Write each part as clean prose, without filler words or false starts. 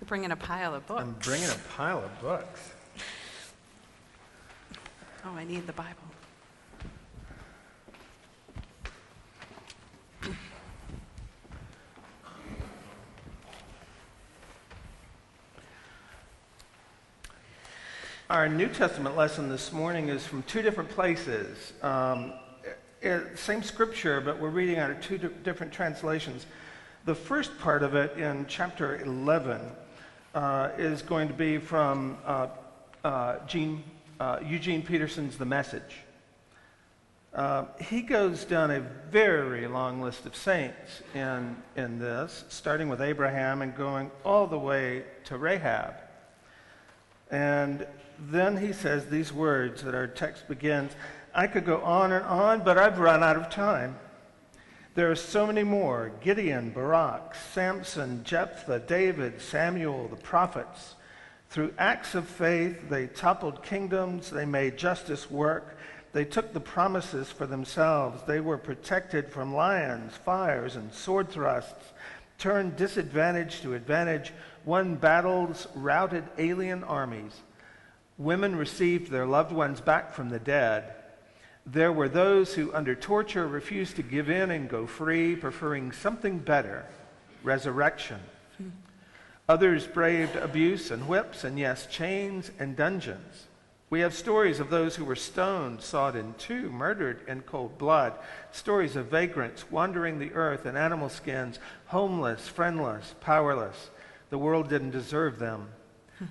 bringing a pile of books. I'm bringing a pile of books. Oh, I need the Bible. Our New Testament lesson this morning is from two different places. Same scripture, but we're reading out of two different translations. The first part of it in chapter 11 is going to be from Eugene Peterson's The Message. He goes down a very long list of saints in this, starting with Abraham and going all the way to Rahab. And then he says these words that our text begins. I could go on, but I've run out of time. There are so many more: Gideon, Barak, Samson, Jephthah, David, Samuel, the prophets. Through acts of faith, they toppled kingdoms, they made justice work, they took the promises for themselves, they were protected from lions, fires, and sword thrusts, turned disadvantage to advantage, won battles, routed alien armies. Women received their loved ones back from the dead. There were those who, under torture, refused to give in and go free, preferring something better, resurrection. Others braved abuse and whips, and yes, chains and dungeons. We have stories of those who were stoned, sawed in two, murdered in cold blood. Stories of vagrants wandering the earth in animal skins, homeless, friendless, powerless. The world didn't deserve them,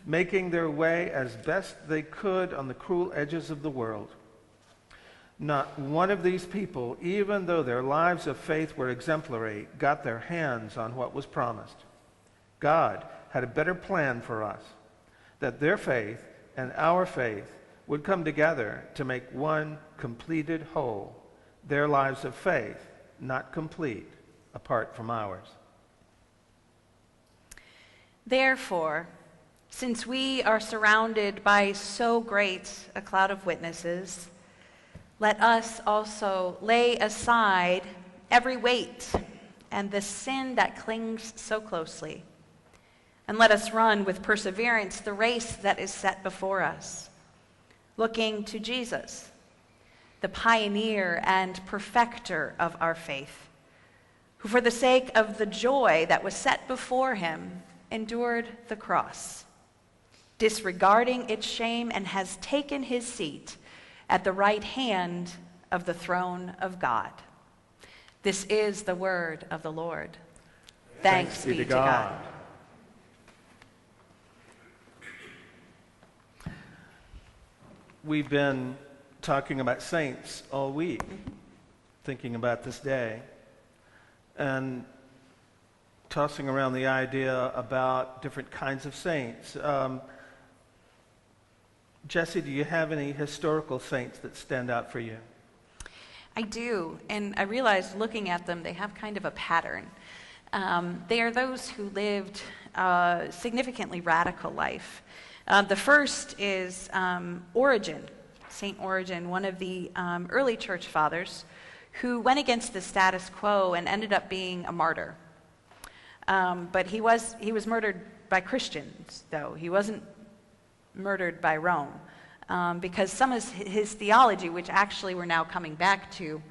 making their way as best they could on the cruel edges of the world. Not one of these people, even though their lives of faith were exemplary, got their hands on what was promised. God had a better plan for us, that their faith and our faith would come together to make one completed whole. Their lives of faith, not complete, apart from ours. Therefore, since we are surrounded by so great a cloud of witnesses, let us also lay aside every weight and the sin that clings so closely, and let us run with perseverance the race that is set before us, looking to Jesus, the pioneer and perfecter of our faith, who for the sake of the joy that was set before him endured the cross, disregarding its shame, and has taken his seat at the right hand of the throne of God. This is the word of the Lord. Thanks be to God. We've been talking about saints all week, thinking about this day, and tossing around the idea about different kinds of saints. Jessie, do you have any historical saints that stand out for you? I do, and I realized looking at them, they have kind of a pattern. They are those who lived a significantly radical life. The first is Origen, Saint Origen, one of the early church fathers, who went against the status quo and ended up being a martyr. But he was murdered by Christians, though. He wasn't murdered by Rome, because some of his theology, which actually we're now coming back to,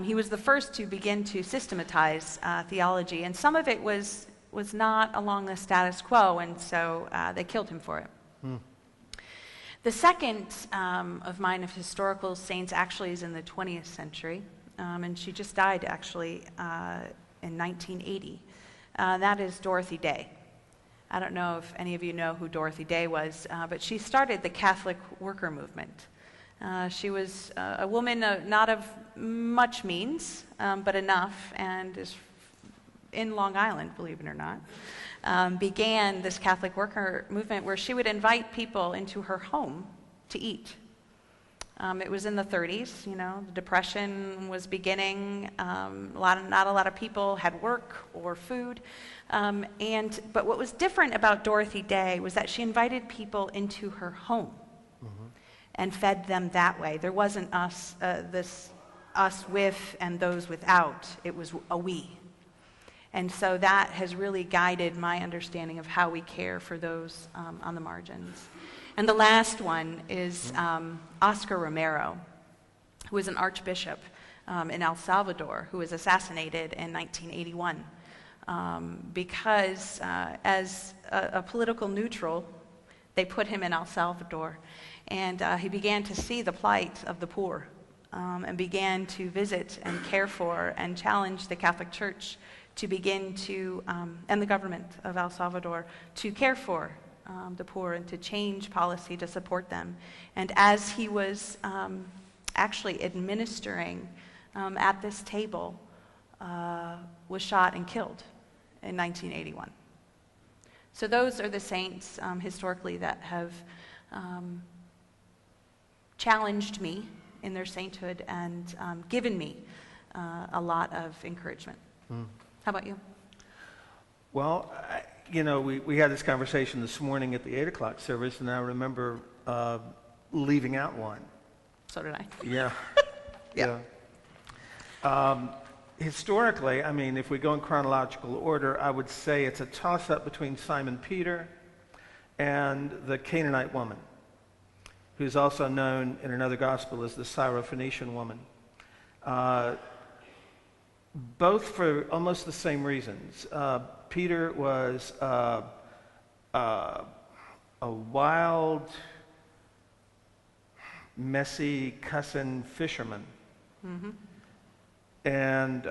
he was the first to begin to systematize theology, and some of it was not along the status quo, and so they killed him for it. The second of mine of historical saints actually is in the 20th century, and she just died actually in 1980. That is Dorothy Day. I don't know if any of you know who Dorothy Day was, but she started the Catholic worker movement. She was a woman not of much means, but enough, and is in Long Island, believe it or not, began this Catholic worker movement where she would invite people into her home to eat. It was in the 30s, the Depression was beginning. Not a lot of people had work or food. But what was different about Dorothy Day was that she invited people into her home and fed them that way. There wasn't us with and those without. It was a we. And so that has really guided my understanding of how we care for those on the margins. And the last one is Oscar Romero, who was an archbishop in El Salvador, who was assassinated in 1981 because as a political neutral, they put him in El Salvador, and he began to see the plight of the poor and began to visit and care for and challenge the Catholic Church to begin to, and the government of El Salvador, to care for the poor and to change policy to support them. And as he was actually administering at this table, was shot and killed in 1981. So those are the saints historically that have challenged me in their sainthood and given me a lot of encouragement. How about you? Well, we had this conversation this morning at the 8 o'clock service, and I remember leaving out one. So did I. Yeah. Yeah. Historically, if we go in chronological order, I would say it's a toss-up between Simon Peter and the Canaanite woman, who's also known in another gospel as the Syrophoenician woman. Both for almost the same reasons. Peter was a wild, messy, cussing fisherman. Mm-hmm. And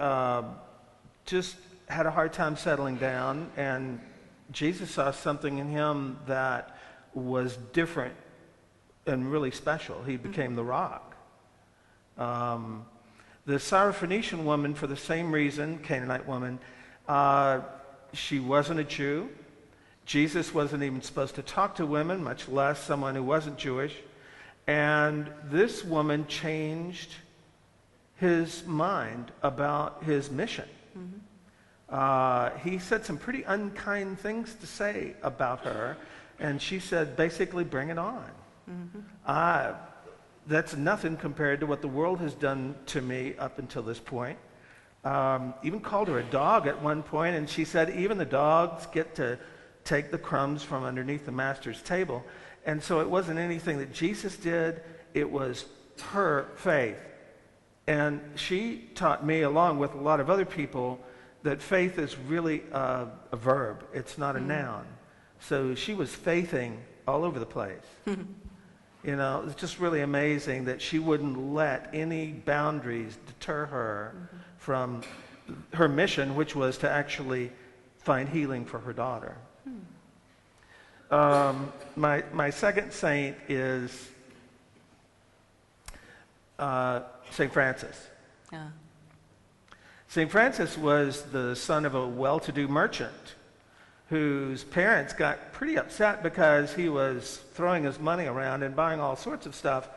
just had a hard time settling down, and Jesus saw something in him that was different and really special. He became the rock. The Syrophoenician woman, for the same reason, Canaanite woman, she wasn't a Jew. Jesus wasn't even supposed to talk to women, much less someone who wasn't Jewish. And this woman changed his mind about his mission. Mm-hmm. He said some pretty unkind things to say about her, and she said, basically, bring it on. Mm-hmm. That's nothing compared to what the world has done to me up until this point. Even called her a dog at one point, and she said even the dogs get to take the crumbs from underneath the master's table. And so it wasn't anything that Jesus did, it was her faith. And she taught me, along with a lot of other people, that faith is really a verb. It's not a noun. So she was faithing all over the place. It's just really amazing that she wouldn't let any boundaries deter her from her mission, which was to actually find healing for her daughter. My second saint is St. Francis. Yeah. St. Francis was the son of a well-to-do merchant whose parents got pretty upset because he was throwing his money around and buying all sorts of stuff.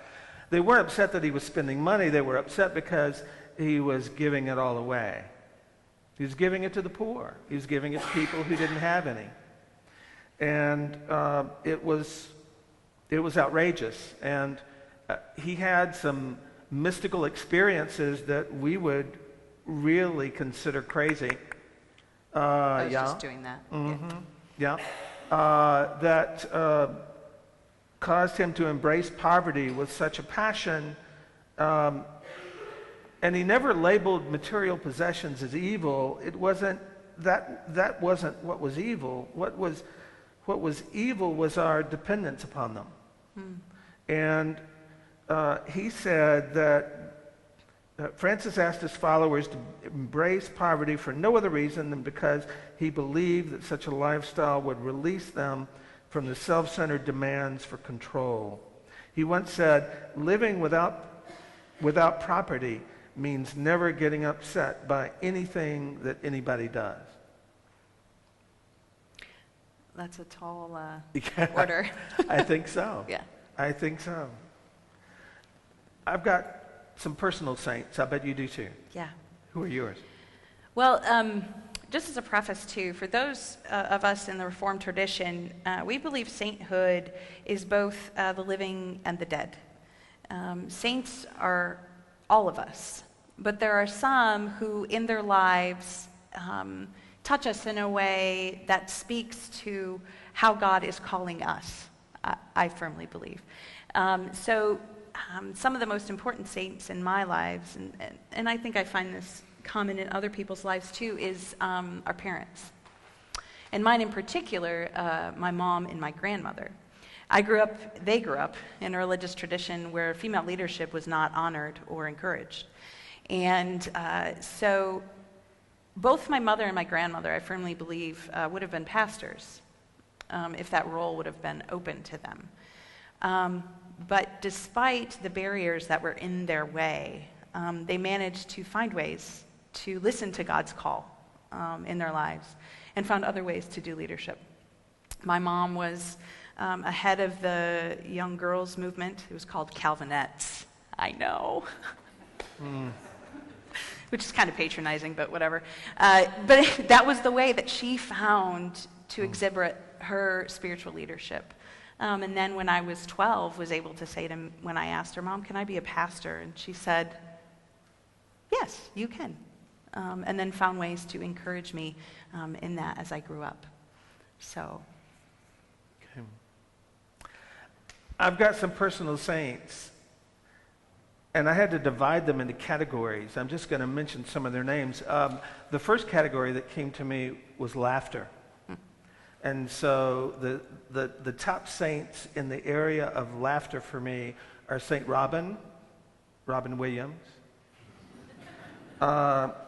They weren't upset that he was spending money. They were upset because he was giving it all away. He was giving it to the poor. He was giving it to people who didn't have any. And it was outrageous. And he had some mystical experiences that we would really consider crazy. I was just doing that. Mm-hmm. Yeah. That caused him to embrace poverty with such a passion. And he never labeled material possessions as evil. It wasn't that wasn't what was evil. What was evil was our dependence upon them. And he said that Francis asked his followers to embrace poverty for no other reason than because he believed that such a lifestyle would release them from the self-centered demands for control. He once said, living without property means never getting upset by anything that anybody does. That's a tall order. I think so. Yeah. I think so. I've got some personal saints. I bet you do too. Yeah. Who are yours? Well, just as a preface too, for those of us in the Reformed tradition, we believe sainthood is both the living and the dead. Saints are all of us, but there are some who in their lives touch us in a way that speaks to how God is calling us, I firmly believe. Some of the most important saints in my lives, and I think I find this common in other people's lives too, is our parents. And mine in particular, my mom and my grandmother. They grew up in a religious tradition where female leadership was not honored or encouraged. And so both my mother and my grandmother, I firmly believe, would have been pastors if that role would have been open to them. But despite the barriers that were in their way, they managed to find ways to listen to God's call in their lives and found other ways to do leadership. My mom was ahead of the young girls movement. It was called Calvinettes. I know. Which is kind of patronizing, but whatever. But that was the way that she found to exhibit her spiritual leadership. And then when I was 12, was able to say when I asked her, Mom, can I be a pastor? And she said, yes, you can. And then found ways to encourage me in that as I grew up. So. Okay. I've got some personal saints, and I had to divide them into categories. I'm just going to mention some of their names. The first category that came to me was laughter. And so the top saints in the area of laughter for me are St. Robin Williams,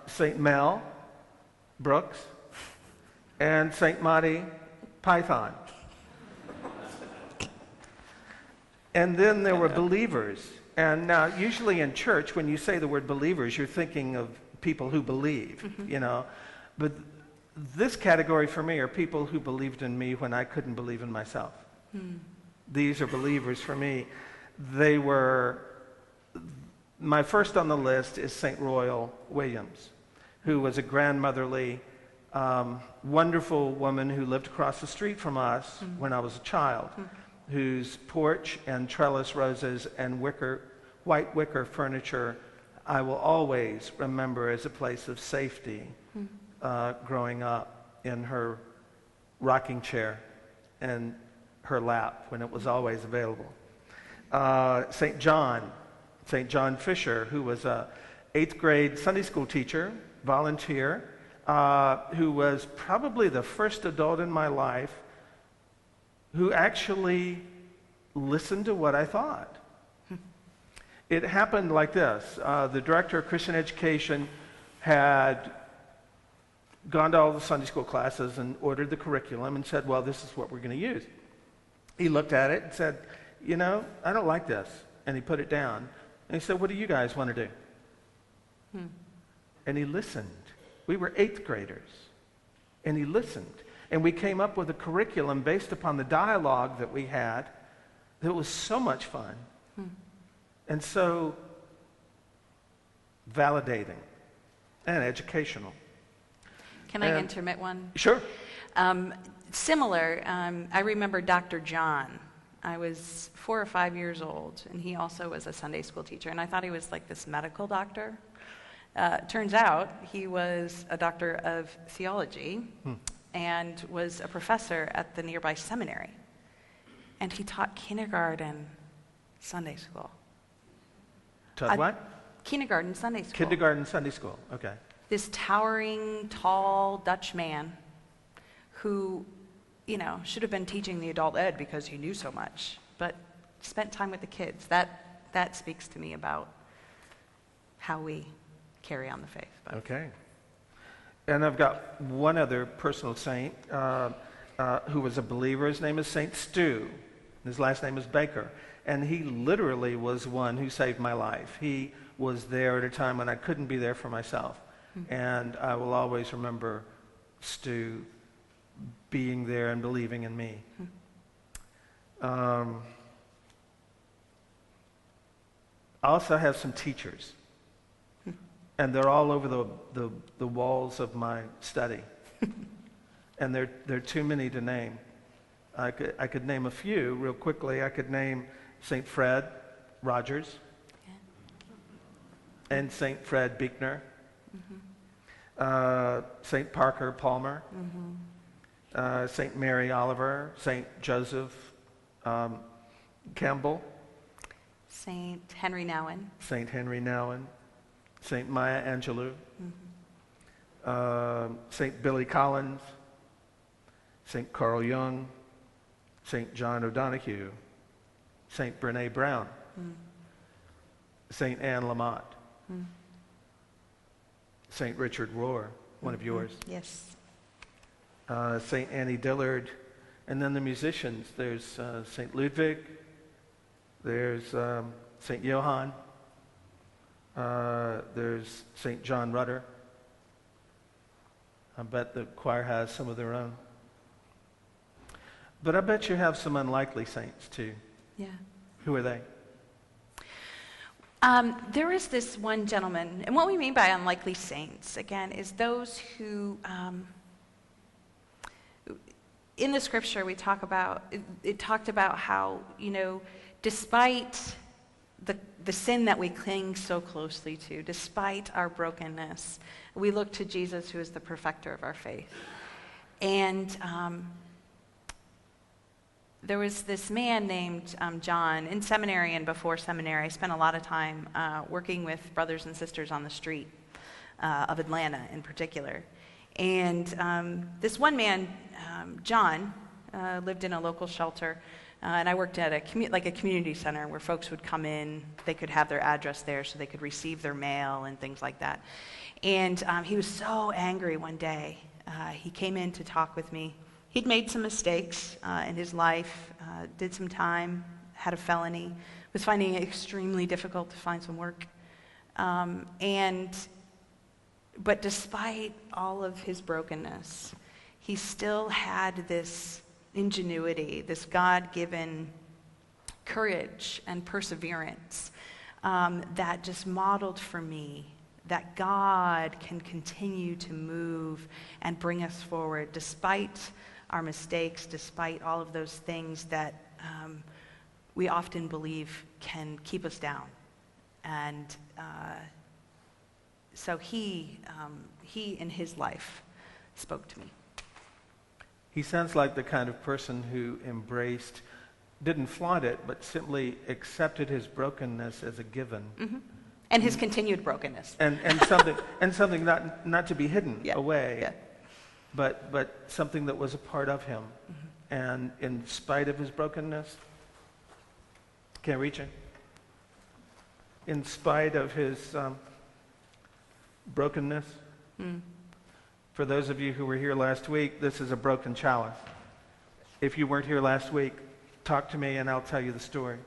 St. Mel Brooks, and St. Monty Python. And then there were believers. And now, usually in church, when you say the word believers, you're thinking of people who believe, you know. But this category for me are people who believed in me when I couldn't believe in myself. These are believers for me. They were, my first on the list is St. Royal Williams, who was a grandmotherly, wonderful woman who lived across the street from us when I was a child, whose porch and trellis roses and white wicker furniture I will always remember as a place of safety. Growing up in her rocking chair and her lap when it was always available. St. John Fisher, who was a 8th grade Sunday school teacher, volunteer, who was probably the first adult in my life who actually listened to what I thought. It happened like this. The director of Christian education had gone to all the Sunday school classes and ordered the curriculum and said, well, this is what we're going to use. He looked at it and said, you know, I don't like this. And he put it down. And he said, what do you guys want to do? And he listened. We were 8th graders. And he listened. And we came up with a curriculum based upon the dialogue that we had that was so much fun. And so validating and educational. Can I intermit one? Sure. Similar, I remember Dr. John. I was 4 or 5 years old, and he also was a Sunday school teacher, and I thought he was like this medical doctor. Turns out he was a doctor of theology and was a professor at the nearby seminary. And he taught kindergarten Sunday school. Taught what? Kindergarten Sunday school. Kindergarten Sunday school, okay. This towering, tall Dutch man who, you know, should have been teaching the adult ed because he knew so much, but spent time with the kids. That speaks to me about how we carry on the faith. Okay. And I've got one other personal saint who was a believer. His name is Saint Stu. His last name is Baker. And he literally was one who saved my life. He was there at a time when I couldn't be there for myself. And I will always remember Stu being there and believing in me. I also have some teachers. And they're all over the walls of my study. And there are too many to name. I could name a few real quickly. I could name St. Fred Rogers and St. Fred Buechner. St. Parker Palmer, St. Mary Oliver, St. Joseph Campbell, Saint Henry Nouwen. St. Henry Nouwen, St. Maya Angelou, St. Billy Collins, St. Carl Jung, St. John O'Donohue, St. Brene Brown, St. Anne Lamott, St. Richard Rohr, one of yours, Yes. St. Annie Dillard, and then the musicians. There's St. Ludwig, there's St. Johann, there's St. John Rutter. I bet the choir has some of their own. But I bet you have some unlikely saints too. Yeah. Who are they? There is this one gentleman, and what we mean by unlikely saints, again, is those who, in the scripture we talk about, it talked about how, despite the sin that we cling so closely to, despite our brokenness, we look to Jesus, who is the perfecter of our faith. And there was this man named John in seminary and before seminary. I spent a lot of time working with brothers and sisters on the street of Atlanta in particular. And this one man, John, lived in a local shelter. And I worked at a community center where folks would come in. They could have their address there so they could receive their mail and things like that. And he was so angry one day. He came in to talk with me. He'd made some mistakes in his life, did some time, had a felony, was finding it extremely difficult to find some work. But despite all of his brokenness, he still had this ingenuity, this God-given courage and perseverance that just modeled for me that God can continue to move and bring us forward despite our mistakes, despite all of those things that we often believe can keep us down. And so he in his life spoke to me. He sounds like the kind of person who didn't flaunt it, but simply accepted his brokenness as a given. And his continued brokenness. And something not to be hidden away. Yeah. But something that was a part of him. And in spite of his brokenness, can't reach it. In spite of his brokenness, for those of you who were here last week, this is a broken chalice. If you weren't here last week, talk to me and I'll tell you the story.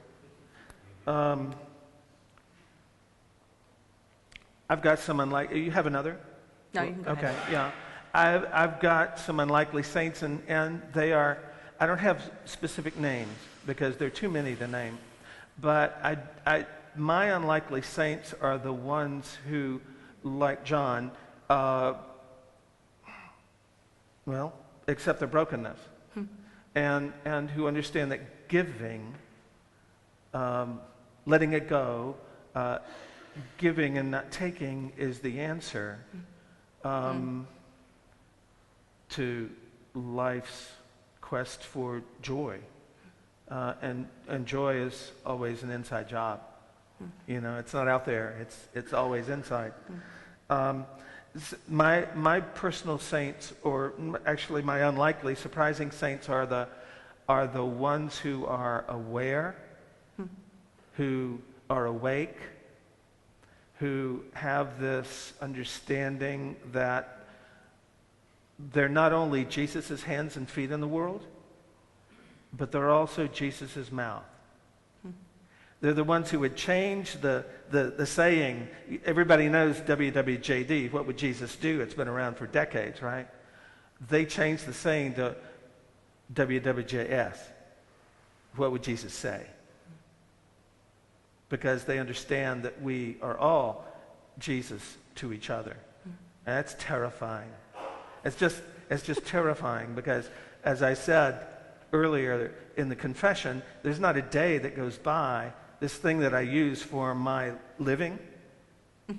I've got some unlikely. You have another? No, you can go ahead. Okay, yeah. I've got some unlikely saints, and they are, I don't have specific names because there are too many to name, but my unlikely saints are the ones who, like John, accept their brokenness and who understand that giving, letting it go, giving and not taking is the answer to life's quest for joy. And joy is always an inside job. It's not out there. It's always inside. My personal saints, or actually my unlikely, surprising saints, are the ones who are aware, who are awake, who have this understanding that they're not only Jesus' hands and feet in the world, but they're also Jesus' mouth. They're the ones who would change the saying. Everybody knows WWJD, what would Jesus do? It's been around for decades, right? They changed the saying to WWJS. What would Jesus say? Because they understand that we are all Jesus to each other. And that's terrifying. It's just terrifying because, as I said earlier in the confession, there's not a day that goes by, this thing that I use for my living,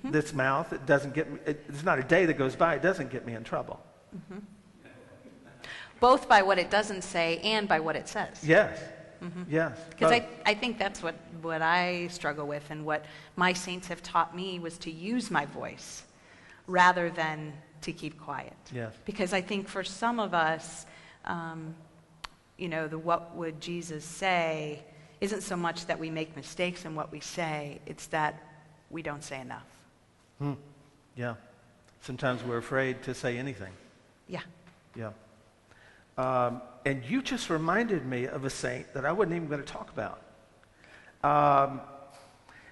this mouth. It doesn't get me, it's not a day that goes by it doesn't get me in trouble. Both by what it doesn't say and by what it says. Yes. Yes. Because both. I think that's what I struggle with, and what my saints have taught me was to use my voice rather than to keep quiet. Yes. Because I think for some of us, the what would Jesus say isn't so much that we make mistakes in what we say, it's that we don't say enough. Yeah. Sometimes we're afraid to say anything. Yeah. Yeah. And you just reminded me of a saint that I wasn't even going to talk about.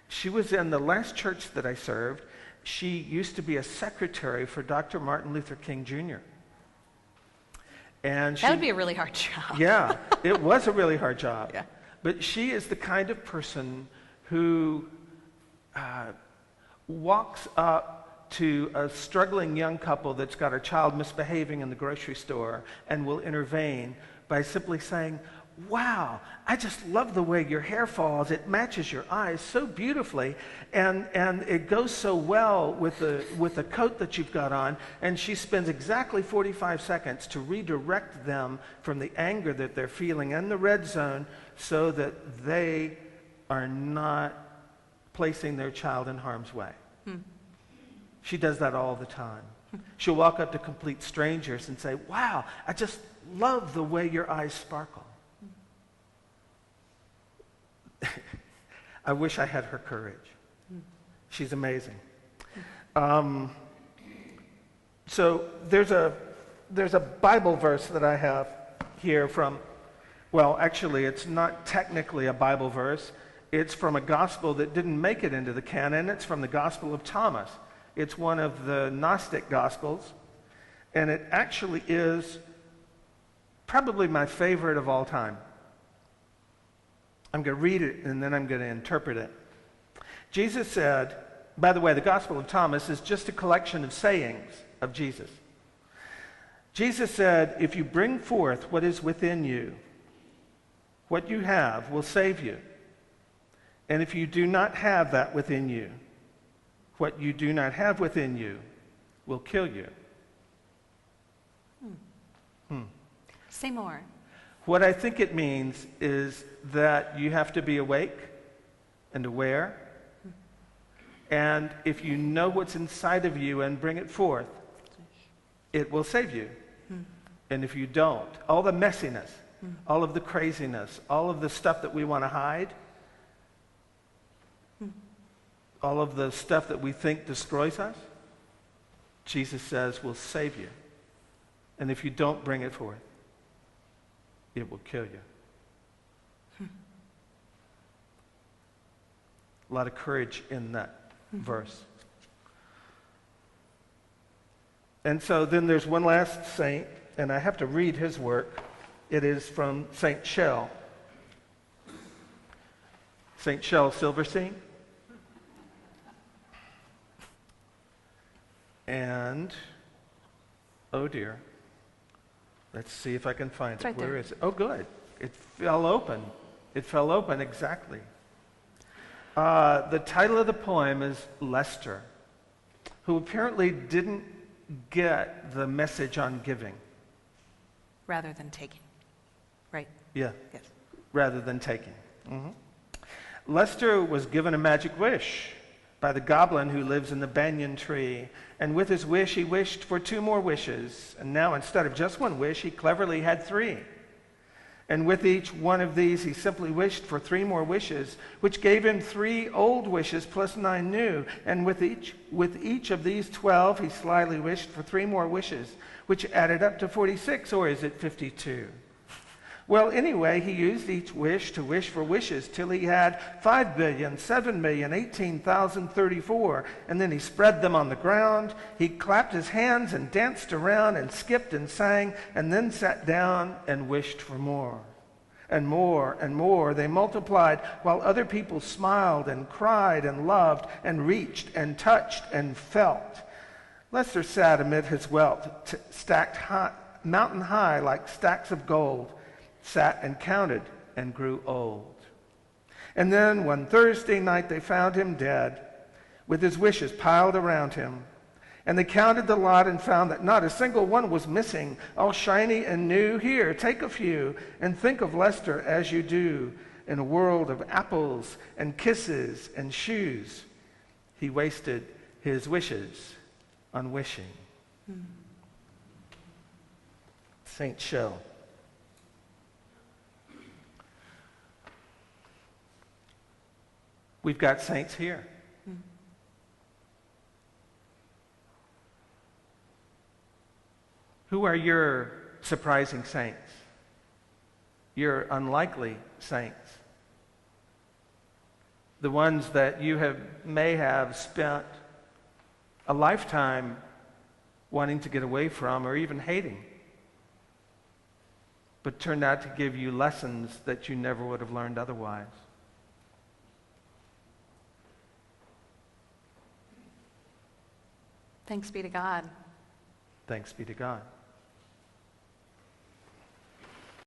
She was in the last church that I served. She used to be a secretary for Dr. Martin Luther King Jr. And That would be a really hard job. Yeah, it was a really hard job. Yeah. But she is the kind of person who walks up to a struggling young couple that's got a child misbehaving in the grocery store and will intervene by simply saying, "Wow, I just love the way your hair falls. It matches your eyes so beautifully, and it goes so well with the coat that you've got on." And she spends exactly 45 seconds to redirect them from the anger that they're feeling in the red zone so that they are not placing their child in harm's way. She does that all the time. She'll walk up to complete strangers and say, "Wow, I just love the way your eyes sparkle." I wish I had her courage. She's amazing. So there's a Bible verse that I have here from, well, actually, it's not technically a Bible verse. It's from a gospel that didn't make it into the canon. It's from the Gospel of Thomas. It's one of the Gnostic Gospels, and it actually is probably my favorite of all time. I'm going to read it, and then I'm going to interpret it. Jesus said, by the way, the Gospel of Thomas is just a collection of sayings of Jesus. Jesus said, "If you bring forth what is within you, what you have will save you. And if you do not have that within you, what you do not have within you will kill you." Say more. What I think it means is that you have to be awake and aware. And if you know what's inside of you and bring it forth, it will save you. And if you don't, all the messiness, all of the craziness, all of the stuff that we want to hide, all of the stuff that we think destroys us, Jesus says will save you. And if you don't bring it forth, it will kill you. A lot of courage in that verse. And so then there's one last saint, and I have to read his work. It is from St. Shell. St. Shel Silverstein. And, oh dear, let's see if I can find It's it. right Where there. is it? Oh, good. It fell open. It fell open, exactly. The title of the poem is Lester, who apparently didn't get the message on giving. Rather than taking. Right? Yeah, Yes. rather than taking. Lester was given a magic wish by the goblin who lives in the banyan tree. And with his wish, he wished for 2 more wishes. And now, instead of just 1 wish, he cleverly had 3. And with each one of these, he simply wished for 3 more wishes, which gave him 3 old wishes plus 9 new. And with each of these 12, he slyly wished for 3 more wishes, which added up to 46, or is it 52? Well, anyway, he used each wish to wish for wishes till he had 5,007,018,034. And then he spread them on the ground. He clapped his hands and danced around and skipped and sang, and then sat down and wished for more. And more and more they multiplied, while other people smiled and cried and loved and reached and touched and felt. Lester sat amid his wealth, stacked high, mountain high like stacks of gold, sat and counted and grew old. And then one Thursday night they found him dead, with his wishes piled around him. And they counted the lot and found that not a single one was missing, all shiny and new. Here, take a few and think of Lester as you do, in a world of apples and kisses and shoes. He wasted his wishes on wishing. Saint Shell. We've got saints here. Who are your surprising saints? Your unlikely saints? The ones that you may have spent a lifetime wanting to get away from or even hating, but turned out to give you lessons that you never would have learned otherwise. Thanks be to God. Thanks be to God.